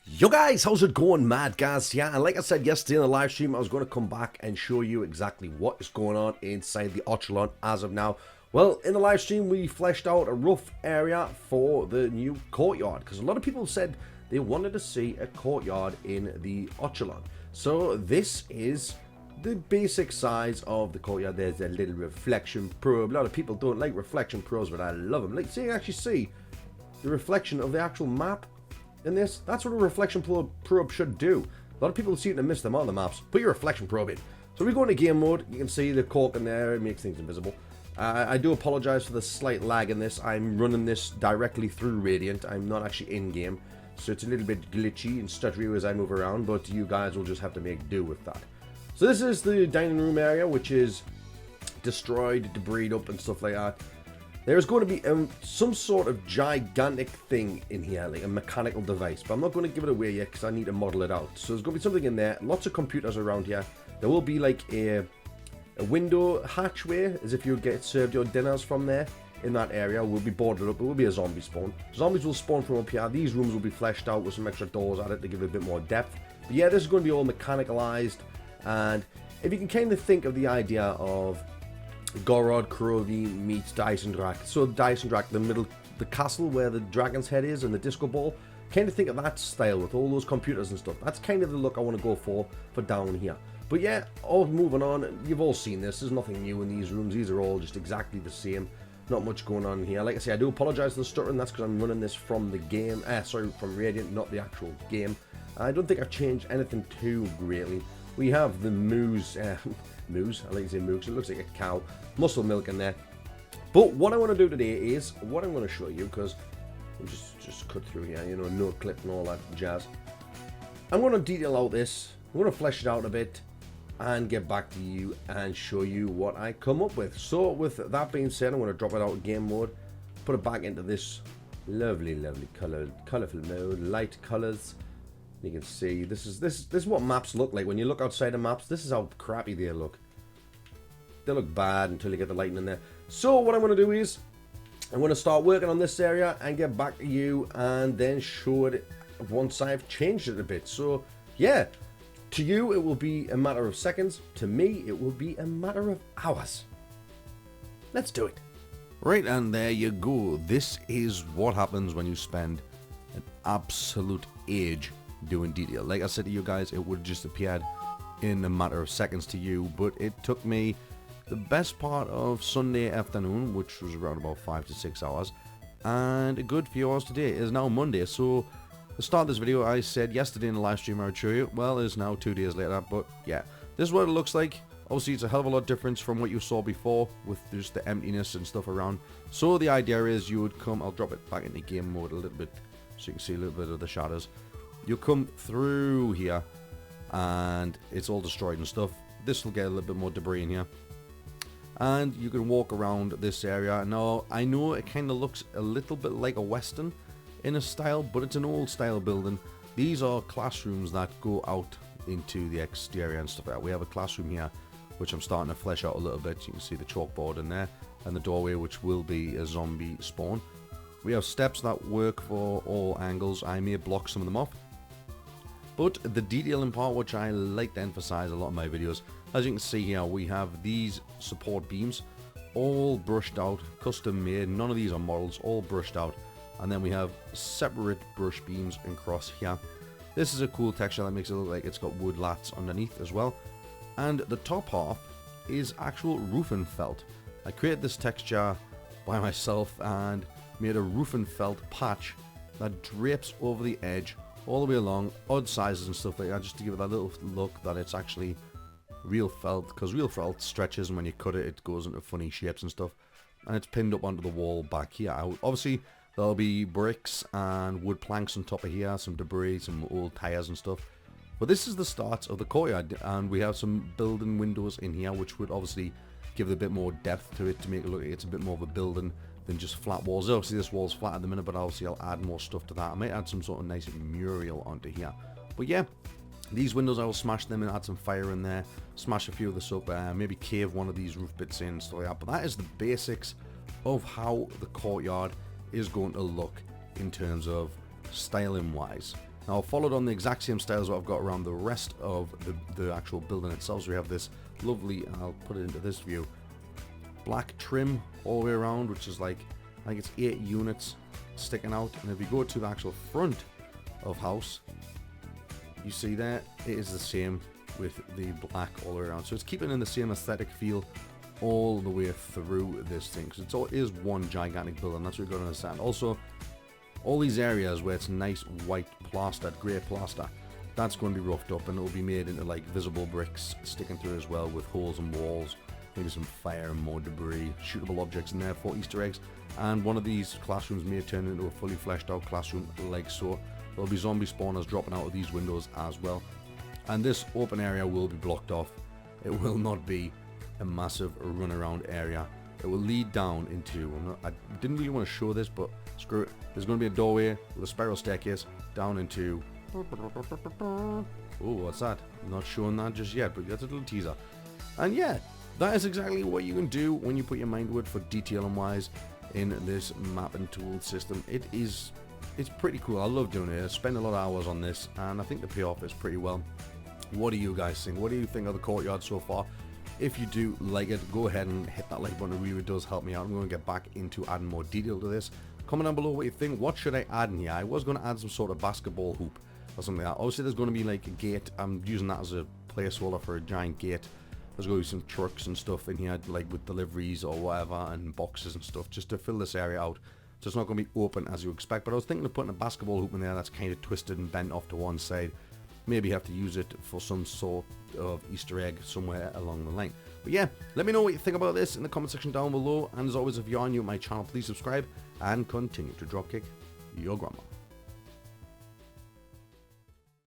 Yo guys, how's it going? Mad Gaz, yeah, and like I said yesterday in the live stream, I was going to come back and show you exactly what is going on inside the Ochilon as of now. Well, in the live stream, we fleshed out a rough area for the new courtyard, because a lot of people said they wanted to see a courtyard in the Ochilon. So this is the basic size of the courtyard. There's a little reflection probe. A lot of people don't like reflection probes, but I love them. Like, so you can actually see the reflection of the actual map in this. That's what a reflection probe should do. A lot of people seem to miss them on the maps. Put your reflection probe in. So we go into game mode. You can see the cork in there. It makes things invisible. I do apologize for the slight lag in this. I'm running this directly through Radiant. I'm not actually in game, so it's a little bit glitchy and stuttery as I move around, but you guys will just have to make do with that. So this is the dining room area, which is destroyed, debris up and stuff like that. There's going to be some sort of gigantic thing in here, like a mechanical device, but I'm not going to give it away yet because I need to model it out. So there's going to be something in there, lots of computers around here. There will be like a window hatchway, as if you get served your dinners from there. In that area will be boarded up. It will be a zombie spawn. Zombies will spawn from up here. These rooms will be fleshed out with some extra doors added to give it a bit more depth. But yeah, this is going to be all mechanicalized, and if you can kind of think of the idea of Gorod Krovi meets Dyson Drac. So Dyson Drac, the castle where the dragon's head is and the disco ball. Kind of think of that style with all those computers and stuff. That's kind of the look I want to go for down here. But yeah, all moving on. You've all seen this. There's nothing new in these rooms. These are all just exactly the same. Not much going on here. Like I say, I do apologize for the stuttering. That's because I'm running this from the game. From Radiant, not the actual game. I don't think I've changed anything too greatly. We have the moose. Moose, I like to say moose, it looks like a cow, muscle milk in there. But what I want to do today is, what I'm going to show you, because I'm just cut through here, you know, no clip and all that jazz. I'm going to detail out this, I'm going to flesh it out a bit, and get back to you and show you what I come up with. So with that being said, I'm going to drop it out of game mode, put it back into this lovely colourful mode, light colours. You can see this is what maps look like when you look outside of maps. This is how crappy they look. They look bad until you get the lighting in there. So what I'm going to do is I'm going to start working on this area and get back to you and then show it once I've changed it a bit. So yeah, to you it will be a matter of seconds. To me it will be a matter of hours. Let's do it. Right, and there you go. This is what happens when you spend an absolute age doing detail. Like I said to you guys, it would have just appeared in a matter of seconds to you, but it took me the best part of Sunday afternoon, which was around about 5 to 6 hours, and a good few hours today. It is now Monday, so to start this video, I said yesterday in the live stream I would show you. Well, it is now 2 days later, but yeah, this is what it looks like. Obviously, it's a hell of a lot different from what you saw before with just the emptiness and stuff around. So the idea is you would come, I'll drop it back into game mode a little bit so you can see a little bit of the shadows. You come through here and it's all destroyed and stuff. This will get a little bit more debris in here, and you can walk around this area. Now I know it kind of looks a little bit like a western in a style, but it's an old style building. These are classrooms that go out into the exterior and stuff like that. We have a classroom here which I'm starting to flesh out a little bit. You can see the chalkboard in there and the doorway, which will be a zombie spawn. We have steps that work for all angles. I may block some of them off. But the detailing part, which I like to emphasize a lot in my videos, as you can see here, we have these support beams all brushed out, custom made. None of these are models, all brushed out. And then we have separate brush beams across here. This is a cool texture that makes it look like it's got wood lats underneath as well. And the top half is actual roofing felt. I created this texture by myself and made a roofing felt patch that drapes over the edge all the way along, odd sizes and stuff like that, just to give it that little look that it's actually real felt, because real felt stretches, and when you cut it, it goes into funny shapes and stuff. And it's pinned up onto the wall back here. Obviously, there'll be bricks and wood planks on top of here, some debris, some old tires and stuff. But this is the start of the courtyard, and we have some building windows in here, which would obviously give it a bit more depth to it to make it look like it's a bit more of a building than just flat walls. Obviously this wall's flat at the minute, but obviously I'll add more stuff to that. I might add some sort of nice mural onto here. But yeah, these windows, I will smash them and add some fire in there, smash a few of this up, maybe cave one of these roof bits in and stuff like that. But that is the basics of how the courtyard is going to look in terms of styling wise. Now I've followed on the exact same style as what I've got around the rest of the actual building itself. So we have this lovely, I'll put it into this view, black trim all the way around, which is like, I think it's 8 units sticking out. And if you go to the actual front of house, you see there, it is the same with the black all the way around. So it's keeping in the same aesthetic feel all the way through this thing, because it is one gigantic building. That's what you've got to understand. Also, all these areas where it's nice white plastered, grey plaster, that's going to be roughed up and it'll be made into like visible bricks sticking through as well, with holes in walls, maybe some fire and more debris, shootable objects in there for Easter eggs. And one of these classrooms may turn into a fully fleshed out classroom like so. There'll be zombie spawners dropping out of these windows as well. And this open area will be blocked off. It will not be a massive run around area. It will lead down into, I didn't really want to show this, but screw it. There's going to be a doorway with a spiral staircase down into, oh, what's that? I'm not showing that just yet, but that's a little teaser. And yeah, that is exactly what you can do when you put your mind to it for detailing wise in this mapping tool system. It's pretty cool. I love doing it. I spend a lot of hours on this, and I think the payoff is pretty well. What do you guys think? What do you think of the Courtyard so far? If you do like it, go ahead and hit that like button. It really does help me out. I'm going to get back into adding more detail to this. Comment down below what you think. What should I add in here? I was going to add some sort of basketball hoop or something like that. Obviously, there's going to be like a gate. I'm using that as a placeholder for a giant gate. There's going to be some trucks and stuff in here, like with deliveries or whatever, and boxes and stuff, just to fill this area out. So it's not going to be open as you expect. But I was thinking of putting a basketball hoop in there that's kind of twisted and bent off to one side. Maybe have to use it for some sort of Easter egg somewhere along the line. But yeah, let me know what you think about this in the comment section down below. And as always, if you're new to my channel, please subscribe and continue to dropkick your grandma.